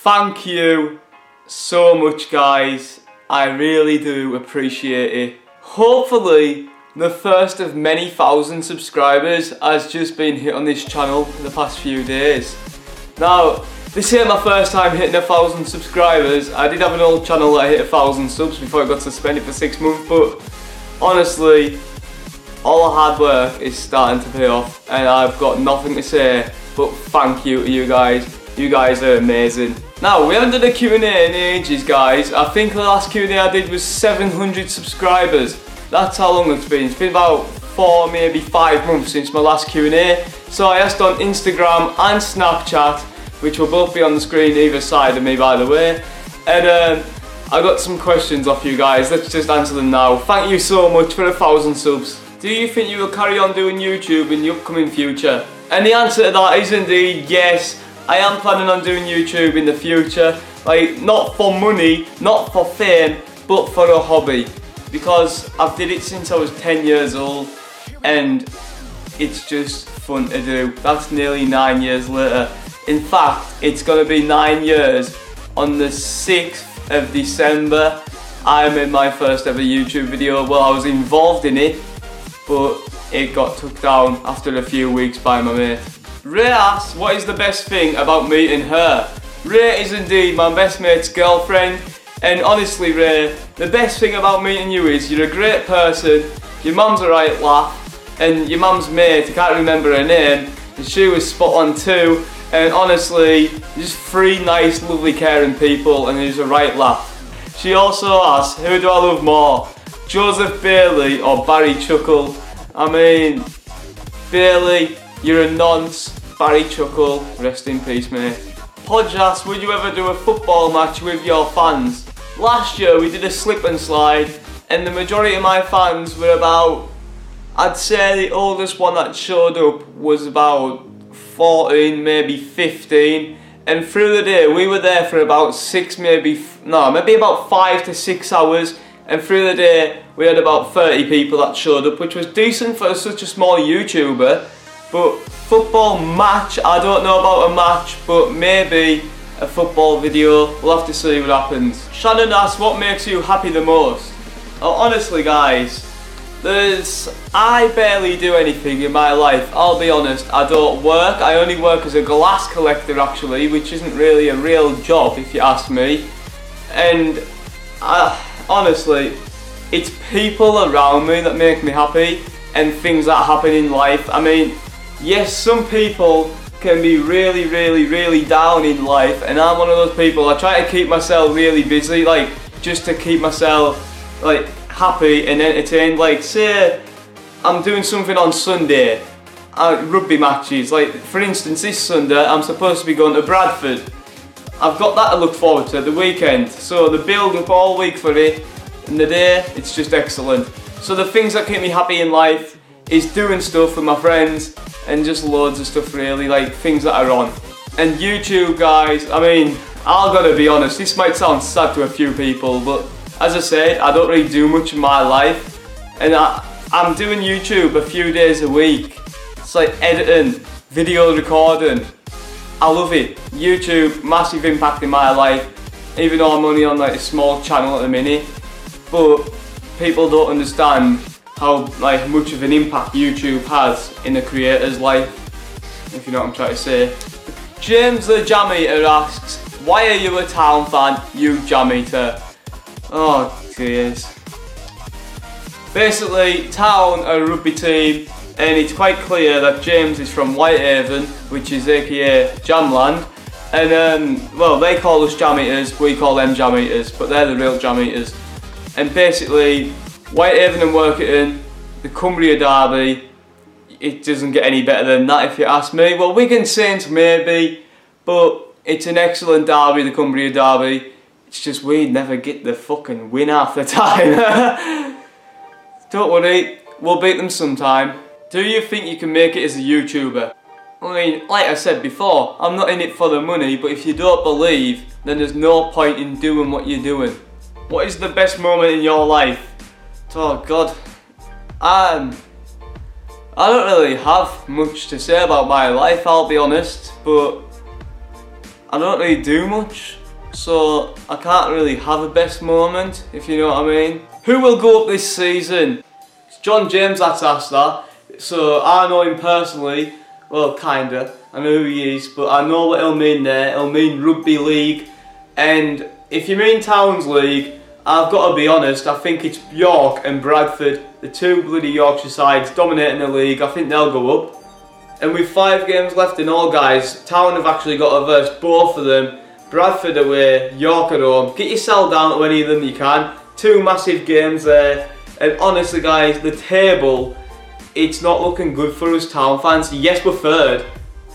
Thank you so much, guys. I really do appreciate it. Hopefully, the first of many thousand subscribers has just been hit on this channel in the past few days. Now, this ain't my first time hitting 1,000 subscribers. I did have an old channel that hit 1,000 subs before I got suspended for 6 months, but honestly, all the hard work is starting to pay off, and I've got nothing to say but thank you to you guys. You guys are amazing. Now, we haven't done a Q&A in ages, guys. I think the last Q&A I did was 700 subscribers. That's how long it's been. It's been about 4, maybe 5 months since my last Q&A. So I asked on Instagram and Snapchat, which will both be on the screen either side of me, by the way. And I got some questions off you guys. Let's just answer them now. Thank you so much for 1,000 subs. Do you think you will carry on doing YouTube in the upcoming future? And the answer to that is indeed yes. I am planning on doing YouTube in the future. Like, not for money, not for fame, but for a hobby. Because I've did it since I was 10 years old and it's just fun to do. That's nearly 9 years later. In fact, it's gonna be 9 years on the 6th of December. I made my first ever YouTube video. Well, I was involved in it, but it got took down after a few weeks by my mate. Ray asks, what is the best thing about meeting her? Ray is indeed my best mate's girlfriend, and honestly, Ray, the best thing about meeting you is you're a great person, your mum's a right laugh, and your mum's mate, I can't remember her name, and she was spot on too, and honestly, just 3 nice, lovely, caring people, and who's a right laugh. She also asks, who do I love more, Joseph Bailey or Barry Chuckle? I mean, Bailey, you're a nonce. Barry Chuckle, rest in peace, mate. Podge asks, would you ever do a football match with your fans? Last year we did a slip and slide, and the majority of my fans were about, I'd say the oldest one that showed up was about 14, maybe 15. And through the day we were there for about maybe about 5 to 6 hours. And through the day we had about 30 people that showed up, which was decent for such a small YouTuber. But football match, I don't know about a match, but maybe a football video. We'll have to see what happens. Shannon asks, what makes you happy the most? Oh, honestly, guys, I barely do anything in my life. I'll be honest, I don't work. I only work as a glass collector, actually, which isn't really a real job, if you ask me. And honestly, it's people around me that make me happy, and things that happen in life. I mean, yes, some people can be really, really, really down in life, and I'm one of those people. I try to keep myself really busy, like, just to keep myself, like, happy and entertained. Like, say, I'm doing something on Sunday, rugby matches. Like, for instance, this Sunday, I'm supposed to be going to Bradford. I've got that to look forward to, the weekend. So the build up all week for it, and the day, it's just excellent. So the things that keep me happy in life is doing stuff with my friends, and just loads of stuff, really, like things that are on. And YouTube, guys, I mean, I've got to be honest, this might sound sad to a few people, but as I said, I don't really do much in my life, and I'm doing YouTube a few days a week. It's like editing, video recording. I love it. YouTube, massive impact in my life, even though I'm only on like a small channel at the minute, but people don't understand how much of an impact YouTube has in a creator's life, if you know what I'm trying to say. James the Jam Eater asks, why are you a Town fan, you Jam Eater? Oh dears. Basically, Town are a rugby team, and it's quite clear that James is from Whitehaven, which is aka Jamland, and well, they call us Jam Eaters, we call them Jam Eaters, but they're the real Jam Eaters. And basically, Whitehaven and Workington, the Cumbria derby, it doesn't get any better than that if you ask me. Well, Wigan Saints maybe, but it's an excellent derby, the Cumbria derby. It's just we never get the fucking win half the time. Don't worry, we'll beat them sometime. Do you think you can make it as a YouTuber? I mean, like I said before, I'm not in it for the money, but if you don't believe, then there's no point in doing what you're doing. What is the best moment in your life? Oh God, I don't really have much to say about my life, I'll be honest, but I don't really do much, so I can't really have a best moment, if you know what I mean. Who will go up this season? It's John James that's asked that, so I know him personally, well kinda, I know who he is, but I know what it'll mean there. It'll mean rugby league, and if you mean Towns League, I've got to be honest, I think it's York and Bradford, the two bloody Yorkshire sides dominating the league. I think they'll go up. And with 5 games left in all, guys, Town have actually got to verse both of them. Bradford away, York at home. Get yourself down to any of them you can. 2 massive games there. And honestly, guys, the table, it's not looking good for us Town fans. Yes, we're third,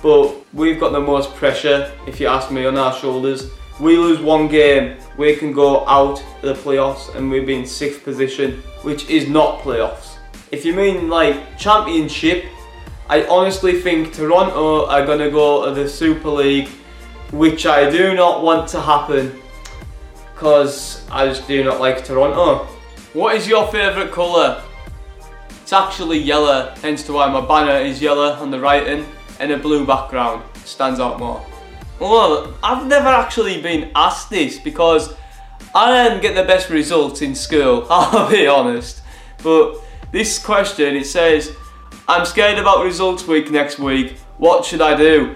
but we've got the most pressure, if you ask me, on our shoulders. We lose 1 game, we can go out of the playoffs and we'll be in 6th position, which is not playoffs. If you mean like championship, I honestly think Toronto are going to go to the Super League, which I do not want to happen because I just do not like Toronto. What is your favourite colour? It's actually yellow, hence to why my banner is yellow on the writing and a blue background. It stands out more. Well, I've never actually been asked this because I didn't get the best results in school, I'll be honest. But this question, it says, I'm scared about results week next week, what should I do?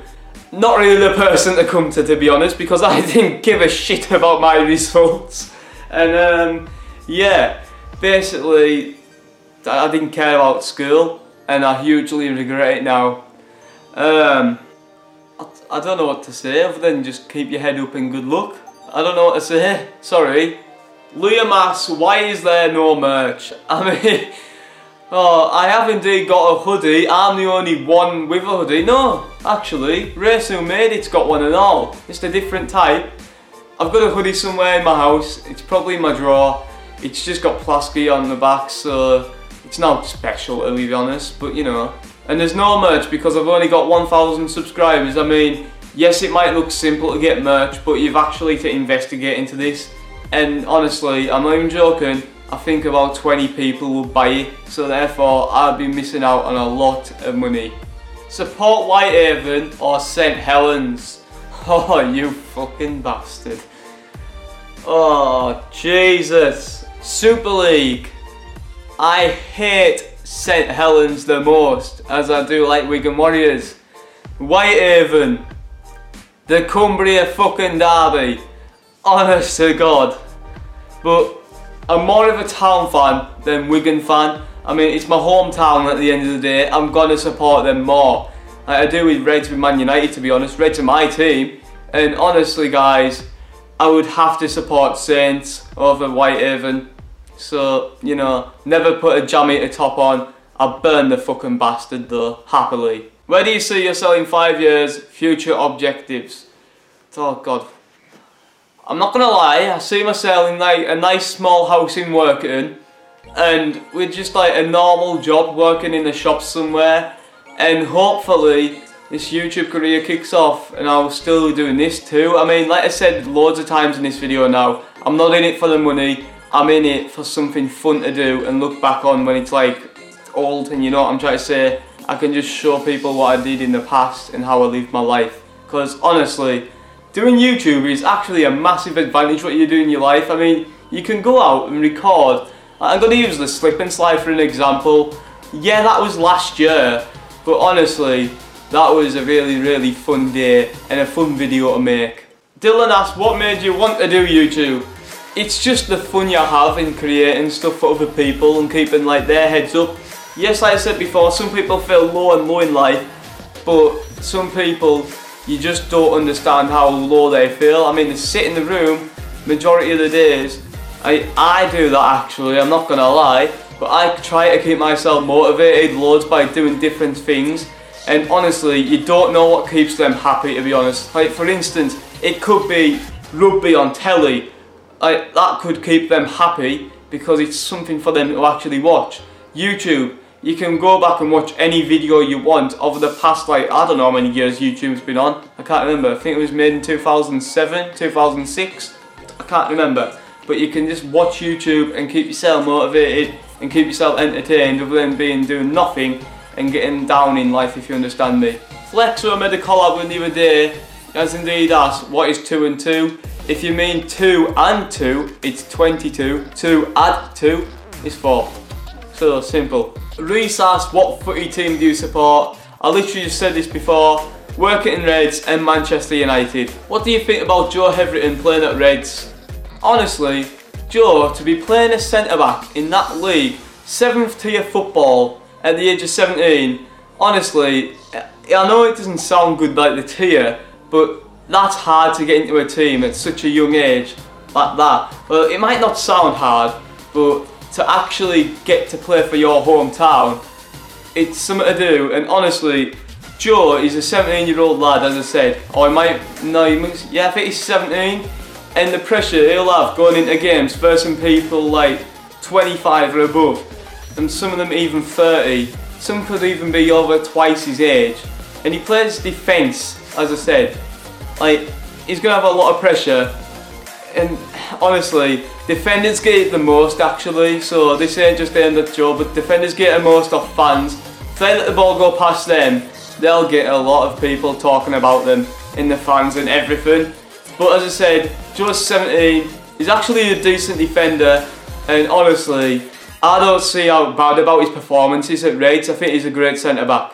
Not really the person to come to be honest, because I didn't give a shit about my results. And yeah, basically, I didn't care about school and I hugely regret it now. I don't know what to say other than just keep your head up and good luck. I don't know what to say, sorry. Liam asks, why is there no merch? I mean, oh, I have indeed got a hoodie. I'm the only one with a hoodie. No, actually, Race Who Made It's got one and all. It's a different type. I've got a hoodie somewhere in my house. It's probably in my drawer. It's just got Plasky on the back, so it's not special to be honest, but you know. And there's no merch because I've only got 1,000 subscribers. I mean, yes, it might look simple to get merch, but you've actually to investigate into this. And honestly, I'm not even joking, I think about 20 people will buy it, so therefore I'll be missing out on a lot of money. Support Whitehaven or St Helens. Oh, you fucking bastard. Oh, Jesus. Super League. I hate St Helens the most, as I do like Wigan Warriors. Whitehaven. The Cumbria fucking derby. Honest to God. But I'm more of a Town fan than Wigan fan. I mean, it's my hometown at the end of the day. I'm gonna support them more. Like I do with Reds with Man United, to be honest. Reds are my team. And honestly, guys, I would have to support Saints over Whitehaven. So, you know, never put a jammy to top on. I'll burn the fucking bastard though, happily. Where do you see yourself in 5 years? Future objectives. Oh God. I'm not gonna lie, I see myself in like a nice small house in Workington and with just like a normal job working in a shop somewhere, and hopefully this YouTube career kicks off and I'll still be doing this too. I mean, like I said loads of times in this video now, I'm not in it for the money, I'm in it for something fun to do and look back on when it's like old, and you know what I'm trying to say, I can just show people what I did in the past and how I lived my life. Because honestly, doing YouTube is actually a massive advantage what you do in your life. I mean, you can go out and record. I'm going to use the slip and slide for an example. Yeah, that was last year, but honestly, that was a really fun day and a fun video to make. Dylan asked, what made you want to do YouTube? It's just the fun you have in creating stuff for other people and keeping like their heads up. Yes, like I said before, some people feel low and low in life, but some people, you just don't understand how low they feel. I mean, they sit in the room majority of the days. I do that actually, I'm not gonna lie, but I try to keep myself motivated loads by doing different things, and honestly, you don't know what keeps them happy, to be honest. Like for instance, it could be rugby on telly. That could keep them happy because it's something for them to actually watch. YouTube, you can go back and watch any video you want over the past, like, I don't know how many years YouTube's been on. I can't remember. I think it was made in 2007, 2006. I can't remember. But you can just watch YouTube and keep yourself motivated and keep yourself entertained other than doing nothing and getting down in life, if you understand me. Flexo made a collab with the other day. As indeed asked, what is 2 and 2? If you mean 2 and 2, it's 22. 2 add 2 is 4. So simple. Reese asked, what footy team do you support? I literally just said this before. Workington Reds and Manchester United. What do you think about Joe Hetherington playing at Reds? Honestly, Joe, to be playing a centre-back in that league, 7th tier football at the age of 17, honestly, I know it doesn't sound good like the tier, but that's hard to get into a team at such a young age like that. Well, it might not sound hard, but to actually get to play for your hometown, it's something to do. And honestly, Joe is a 17-year-old lad, as I said. Or yeah, I think he's 17. And the pressure he'll have going into games versus people like 25 or above, and some of them even 30. Some could even be over twice his age. And he plays defence, as I said. Like, he's going to have a lot of pressure. And honestly, defenders get it the most actually. So this ain't just aimed at Joe, but defenders get the most off fans. If they let the ball go past them, they'll get a lot of people talking about them in the fans and everything. But as I said, Joe's 17, he's actually a decent defender, and honestly, I don't see how bad about his performances at Reds. I think he's a great centre-back.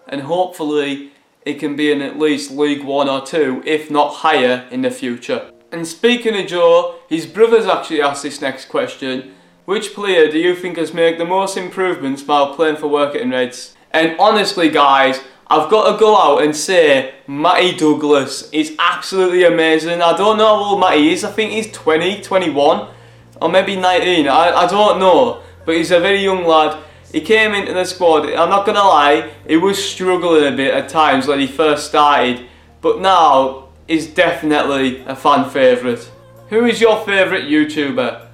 And hopefully, he can be in at least League 1 or 2, if not higher, in the future. And speaking of Joe, his brother's actually asked this next question. Which player do you think has made the most improvements while playing for Workington Reds? And honestly guys, I've got to go out and say Matty Douglas is absolutely amazing. I don't know how old Matty is. I think he's 20, 21 or maybe 19. I don't know. But he's a very young lad. He came into the squad. I'm not going to lie, he was struggling a bit at times when he first started. But now he's definitely a fan favourite. Who is your favourite YouTuber?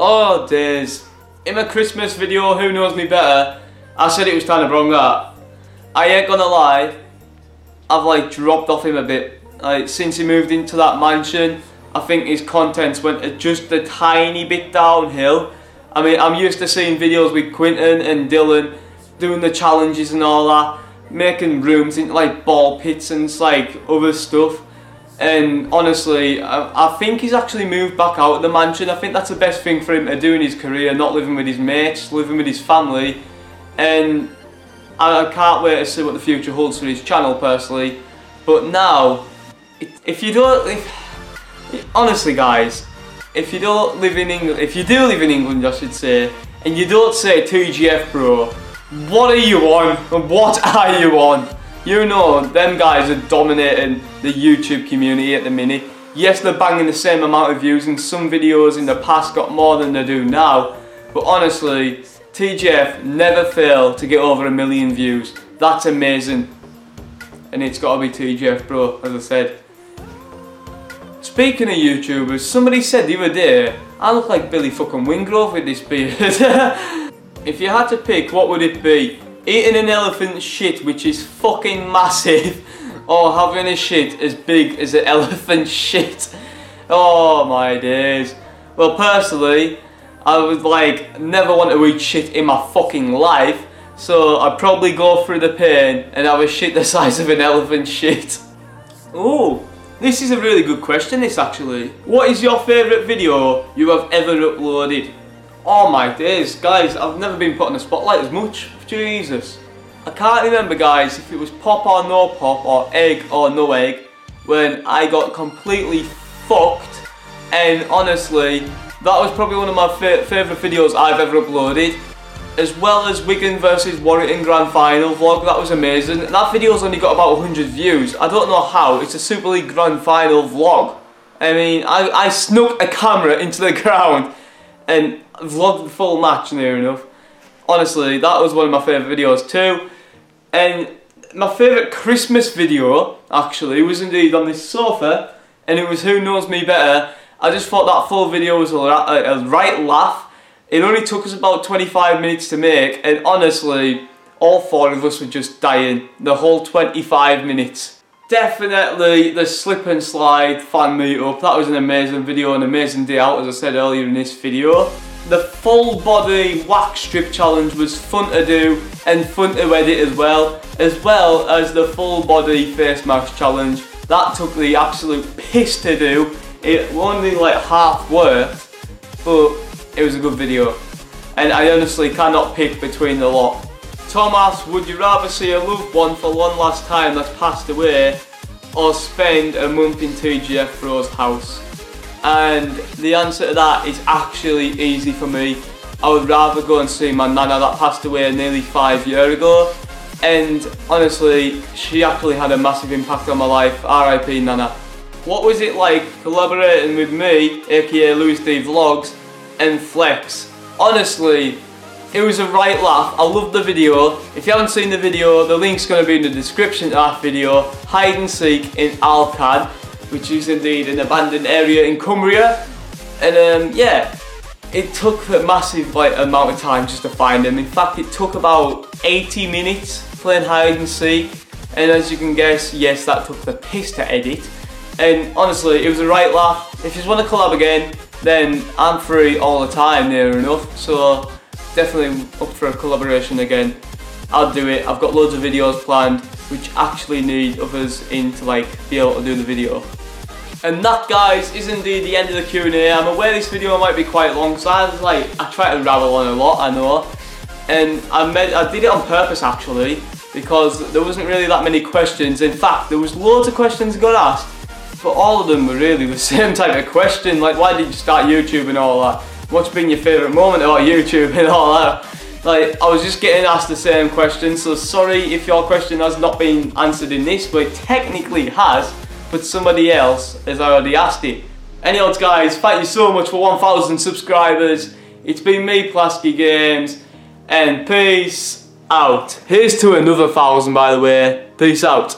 Oh days. In my Christmas video, Who Knows Me Better, I said it was time to bring that. I ain't gonna lie, I've like dropped off him a bit. Like, since he moved into that mansion, I think his contents went just a tiny bit downhill. I mean, I'm used to seeing videos with Quinton and Dylan doing the challenges and all that, making rooms into like ball pits and like other stuff. And honestly, I think he's actually moved back out of the mansion. I think that's the best thing for him to do in his career, not living with his mates, living with his family. And I can't wait to see what the future holds for his channel personally. But now, honestly guys, if you don't live in England, if you do live in England I should say, and you don't say TGF bro, what are you on? What are you on? You know, them guys are dominating the YouTube community at the minute. Yes, they're banging the same amount of views, and some videos in the past got more than they do now. But honestly, TGF never fail to get over 1 million views. That's amazing. And it's got to be TGF bro, as I said. Speaking of YouTubers, somebody said the other day, I look like Billy fucking Wingrove with this beard. If you had to pick, what would it be? Eating an elephant shit which is fucking massive, or having a shit as big as an elephant shit? Oh my days. Well, personally, I would like never want to eat shit in my fucking life, so I'd probably go through the pain and have a shit the size of an elephant shit. Oh, this is a really good question, this actually. What is your favourite video you have ever uploaded? Oh my days, guys, I've never been put on the spotlight as much. Jesus. I can't remember guys if it was pop or no pop or egg or no egg when I got completely fucked, and honestly that was probably one of my favourite videos I've ever uploaded, as well as Wigan versus Warrington Grand Final vlog. That was amazing. That video's only got about 100 views. I don't know how, it's a Super League Grand Final vlog. I mean, I snuck a camera into the ground and vlogged the full match near enough. Honestly, that was one of my favourite videos too. And my favourite Christmas video, actually, was indeed on this sofa, and it was Who Knows Me Better. I just thought that full video was a right laugh. It only took us about 25 minutes to make, and honestly, all 4 of us were just dying the whole 25 minutes. Definitely the slip and slide fan meetup. That was an amazing video, an amazing day out, as I said earlier in this video. The full body wax strip challenge was fun to do and fun to edit as well as the full body face mask challenge. That took the absolute piss to do. It only like half worked, but it was a good video. And I honestly cannot pick between the lot. Tom asks, would you rather see a loved one for one last time that's passed away, or spend a month in TGF Bros house? And the answer to that is actually easy for me. I would rather go and see my nana that passed away nearly 5 years ago. And honestly, she actually had a massive impact on my life. RIP Nana. What was it like collaborating with me, aka Louis D Vlogs, and Flex? Honestly, it was a right laugh. I loved the video. If you haven't seen the video, the link's going to be in the description to that video. Hide and seek in Alcan, which is indeed an abandoned area in Cumbria. And yeah, it took a massive amount of time just to find them. In fact, it took about 80 minutes playing hide and seek. And as you can guess, yes, that took the piss to edit. And honestly, it was a right laugh. If you just want to collab again, then I'm free all the time, near enough. So definitely up for a collaboration again. I'll do it. I've got loads of videos planned which actually need others in to be able to do the video. And that, guys, is indeed the end of the Q&A. I'm aware this video might be quite long, so I try to rabble on a lot, I know. And I did it on purpose actually, because there wasn't really that many questions. In fact, there was loads of questions got asked, but all of them were really the same type of question, like why did you start YouTube and all that? What's been your favourite moment about YouTube and all that? I was just getting asked the same question, so sorry if your question has not been answered in this, but it technically has, but somebody else has already asked it. Anyways, guys, thank you so much for 1,000 subscribers. It's been me, Plasky Games, and peace out. Here's to another 1,000, by the way. Peace out.